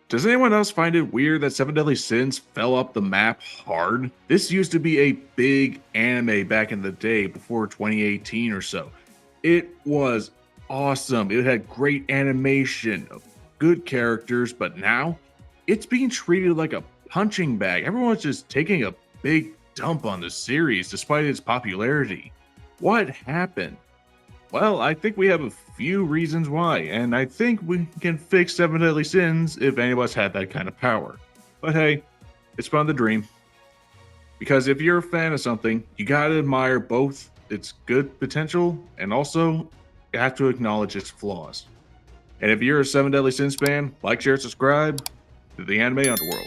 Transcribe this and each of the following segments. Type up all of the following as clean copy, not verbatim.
Does anyone else find it weird that Seven Deadly Sins fell off the map hard? This used to be a big anime back in the day before 2018 or so. It was awesome. It had great animation, good characters, but now it's being treated like a punching bag. Everyone's just taking a big dump on the series despite its popularity. What happened? Well, I think we have a few reasons why, and I think we can fix Seven Deadly Sins if any of us had that kind of power. But hey, it's fun to dream. Because if you're a fan of something, you gotta admire both its good potential and also you have to acknowledge its flaws. And if you're a Seven Deadly Sins fan, like, share, subscribe to the anime Underworld.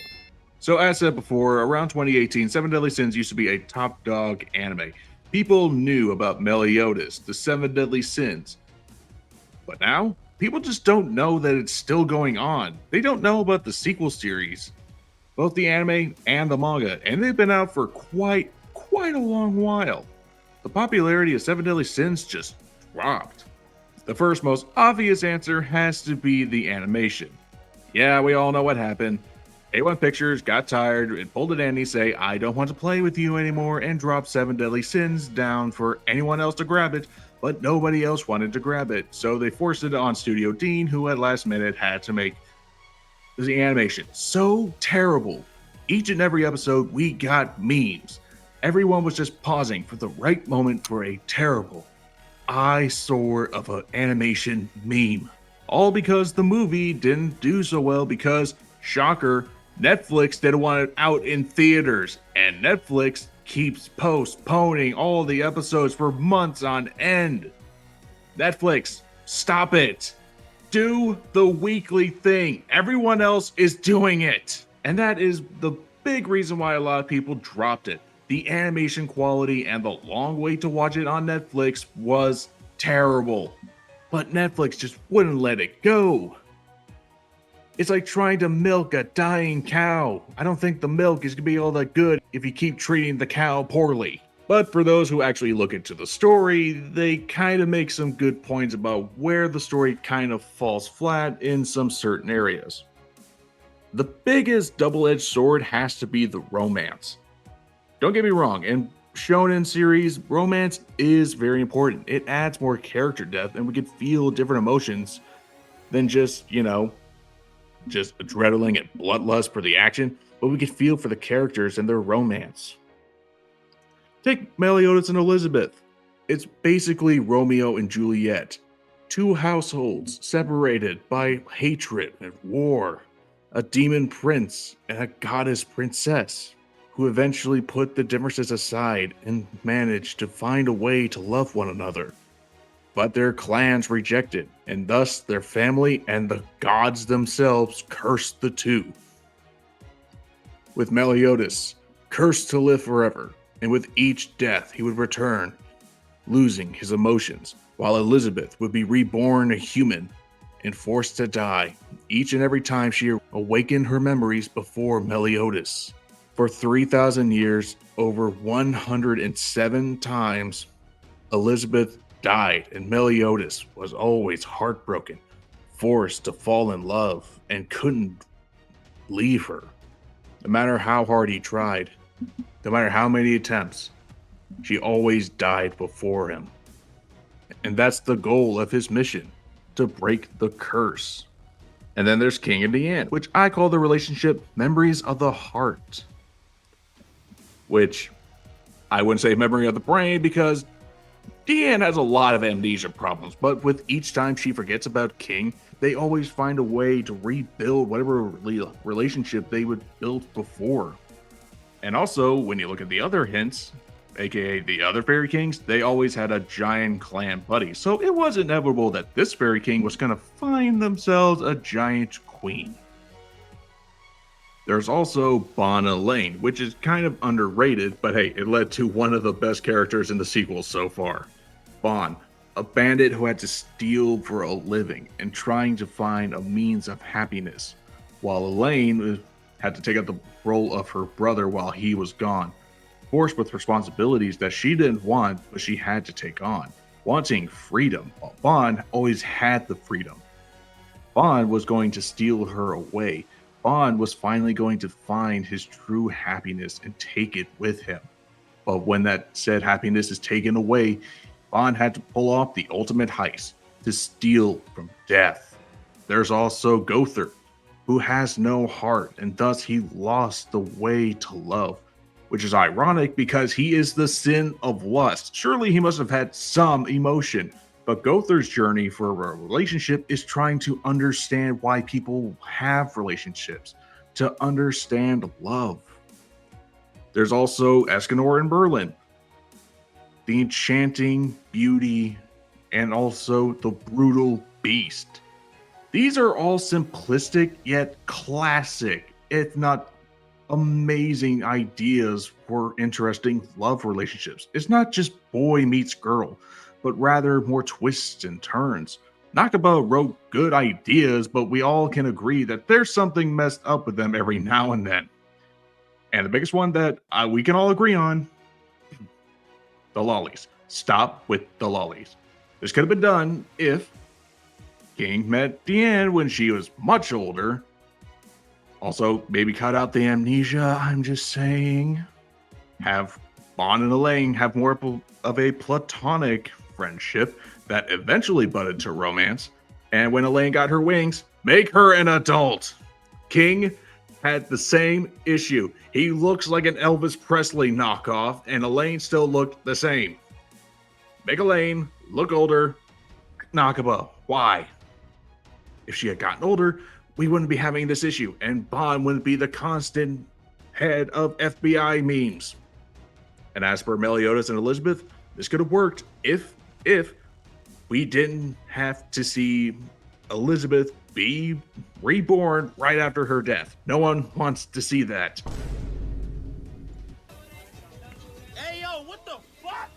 So as said before, around 2018, Seven Deadly Sins used to be a top dog anime. People knew about Meliodas, the Seven Deadly Sins. But now, people just don't know that it's still going on. They don't know about the sequel series, both the anime and the manga, and they've been out for quite a long while. The popularity of Seven Deadly Sins just dropped. The first most obvious answer has to be the animation. Yeah, we all know what happened. A1 Pictures got tired and pulled it in and say, I don't want to play with you anymore, and dropped Seven Deadly Sins down for anyone else to grab it, but nobody else wanted to grab it. So they forced it on Studio DIANE, who at last minute had to make the animation so terrible. Each and every episode, we got memes. Everyone was just pausing for the right moment for a terrible eyesore of an animation meme. All because the movie didn't do so well because, shocker, Netflix didn't want it out in theaters, and Netflix keeps postponing all the episodes for months on end. Netflix, stop it. Do the weekly thing. Everyone else is doing it. And that is the big reason why a lot of people dropped it. The animation quality and the long wait to watch it on Netflix was terrible. But Netflix just wouldn't let it go. It's like trying to milk a dying cow. I don't think the milk is going to be all that good if you keep treating the cow poorly. But for those who actually look into the story, they kind of make some good points about where the story kind of falls flat in some certain areas. The biggest double-edged sword has to be the romance. Don't get me wrong, in shonen series, romance is very important. It adds more character depth and we can feel different emotions than just adrenaline and bloodlust for the action, but we can feel for the characters and their romance. Take Meliodas and Elizabeth. It's basically Romeo and Juliet. Two households separated by hatred and war. A demon prince and a goddess princess who eventually put the differences aside and managed to find a way to love one another. But their clans rejected, and thus their family and the gods themselves cursed the two. With Meliodas, cursed to live forever, and with each death he would return, losing his emotions, while Elizabeth would be reborn a human and forced to die each and every time she awakened her memories before Meliodas. For 3,000 years, over 107 times, Elizabeth died, and Meliodas was always heartbroken, forced to fall in love, and couldn't leave her. No matter how hard he tried, no matter how many attempts, she always died before him. And that's the goal of his mission, to break the curse. And then there's King and DIANE, which I call the relationship Memories of the Heart. Which I wouldn't say memory of the brain because DIANE has a lot of amnesia problems, but with each time she forgets about King, they always find a way to rebuild whatever relationship they would build before. And also, when you look at the other hints, aka the other Fairy Kings, they always had a giant clan buddy, so it was inevitable that this Fairy King was going to find themselves a giant queen. There's also Bon and Elaine, which is kind of underrated, but hey, it led to one of the best characters in the sequels so far. Bon, a bandit who had to steal for a living and trying to find a means of happiness, while Elaine had to take up the role of her brother while he was gone, forced with responsibilities that she didn't want, but she had to take on, wanting freedom, while Bon always had the freedom. Bon was going to steal her away, Bond was finally going to find his true happiness and take it with him. But when that said happiness is taken away, Bond had to pull off the ultimate heist to steal from death. There's also Gother, who has no heart, and thus he lost the way to love, which is ironic because he is the sin of lust. Surely he must have had some emotion, but Gother's journey for a relationship is trying to understand why people have relationships, to understand love. There's also Escanor and Berlin, the enchanting beauty, and also the brutal beast. These are all simplistic yet classic, if not amazing ideas for interesting love relationships. It's not just boy meets girl, but rather more twists and turns. Nakaba wrote good ideas, but we all can agree that there's something messed up with them every now and then. And the biggest one that we can all agree on, the lollies. Stop with the lollies. This could have been done if King met DIANE when she was much older. Also, maybe cut out the amnesia, I'm just saying. Have Bond and Elaine have more of a platonic friendship that eventually budded to romance. And when Elaine got her wings, make her an adult. King had the same issue. He looks like an Elvis Presley knockoff, and Elaine still looked the same. Make Elaine look older. Nakaba. Why? If she had gotten older, we wouldn't be having this issue, and Bond wouldn't be the constant head of FBI memes. And as for Meliodas and Elizabeth, this could have worked if we didn't have to see Elizabeth be reborn right after her death. No one wants to see that. Hey, yo, what the fuck?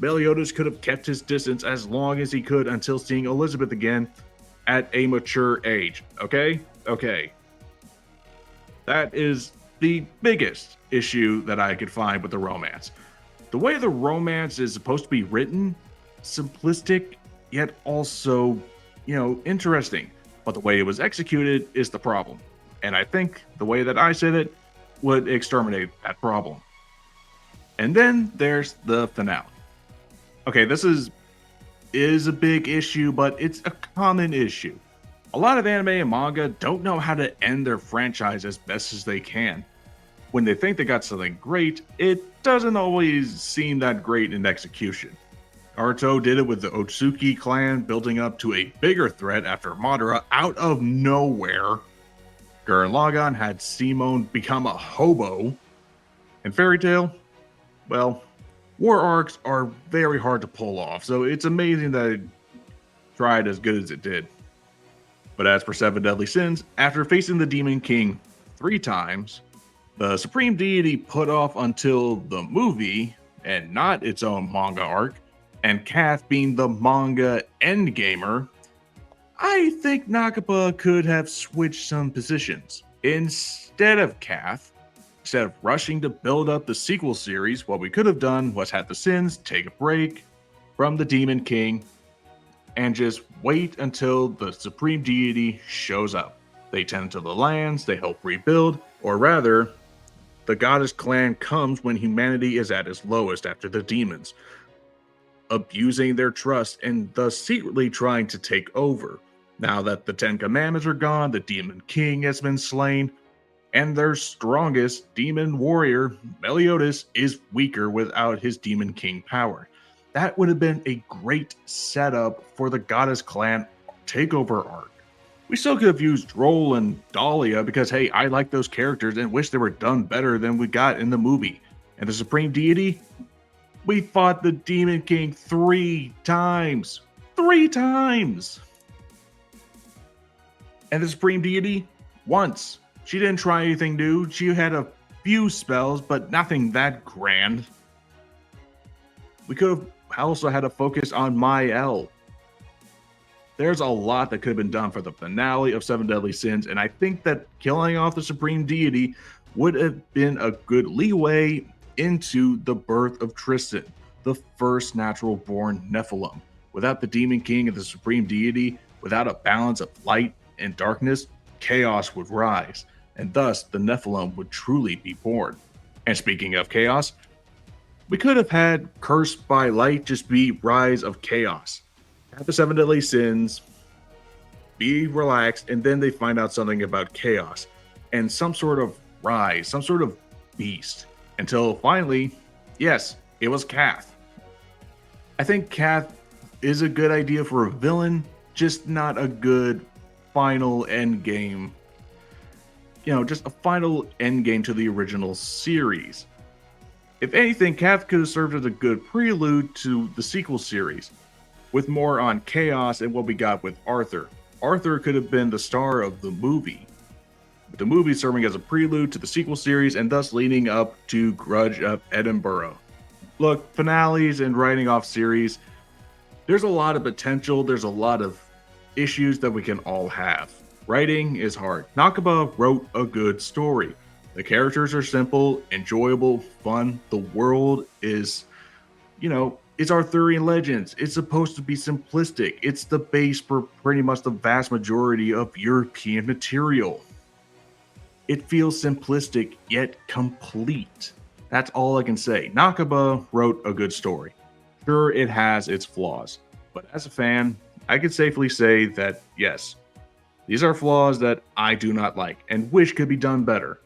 Meliodas could have kept his distance as long as he could until seeing Elizabeth again at a mature age. Okay? Okay. That is the biggest issue that I could find with the romance. The way the romance is supposed to be written, simplistic, yet also, interesting. But the way it was executed is the problem. And I think the way that I said it would exterminate that problem. And then there's the finale. Okay, this is a big issue, but it's a common issue. A lot of anime and manga don't know how to end their franchise as best as they can. When they think they got something great, it doesn't always seem that great in execution. Naruto did it with the Otsuki clan building up to a bigger threat after Madara out of nowhere. Gurren Lagann had Simone become a hobo. And Fairy Tail, well, war arcs are very hard to pull off, so it's amazing that it tried as good as it did. But as for Seven Deadly Sins, after facing the Demon King 3 times, the Supreme Deity put off until the movie, and not its own manga arc, and Kath being the manga endgamer, I think Nakaba could have switched some positions. Instead of Kath, instead of rushing to build up the sequel series, what we could have done was have the Sins take a break from the Demon King and just wait until the Supreme Deity shows up. They tend to the lands, they help rebuild, or rather, the Goddess Clan comes when humanity is at its lowest after the demons, abusing their trust and thus secretly trying to take over. Now that the 10 Commandments are gone, the Demon King has been slain, and their strongest demon warrior, Meliodas, is weaker without his Demon King power. That would have been a great setup for the Goddess Clan takeover arc. We still could have used Droll and Dahlia because, hey, I like those characters and wish they were done better than we got in the movie. And the Supreme Deity, we fought the Demon King 3 times. 3 times! And the Supreme Deity, once. She didn't try anything new. She had a few spells, but nothing that grand. We could have also had a focus on Mael. There's a lot that could have been done for the finale of Seven Deadly Sins, and I think that killing off the Supreme Deity would have been a good leeway into the birth of Tristan, the first natural born Nephilim. Without the Demon King and the Supreme Deity, without a balance of light and darkness, chaos would rise. and thus the Nephilim would truly be born. And speaking of chaos, we could have had Cursed by Light just be Rise of Chaos. Have the seven deadly sins, be relaxed, and then they find out something about chaos and some sort of rise, some sort of beast. Until finally, yes, it was Kath. I think Kath is a good idea for a villain, just not a good final end game. Just a final end game to the original series. If anything, Kath could have served as a good prelude to the sequel series, with more on chaos and what we got with Arthur. Arthur could have been the star of the movie, with the movie serving as a prelude to the sequel series and thus leading up to Grudge of Edinburgh. Look, finales and writing off series, there's a lot of potential, there's a lot of issues that we can all have. Writing is hard. Nakaba wrote a good story. The characters are simple, enjoyable, fun. The world is, it's Arthurian legends. It's supposed to be simplistic. It's the base for pretty much the vast majority of European material. It feels simplistic yet complete. That's all I can say. Nakaba wrote a good story. Sure, it has its flaws, but as a fan, I can safely say that yes, these are flaws that I do not like and wish could be done better.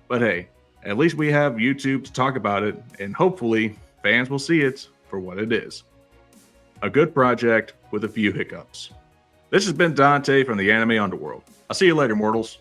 But hey, at least we have YouTube to talk about it, and hopefully fans will see it for what it is. A good project with a few hiccups. This has been Dante from the Anime Underworld. I'll see you later, mortals.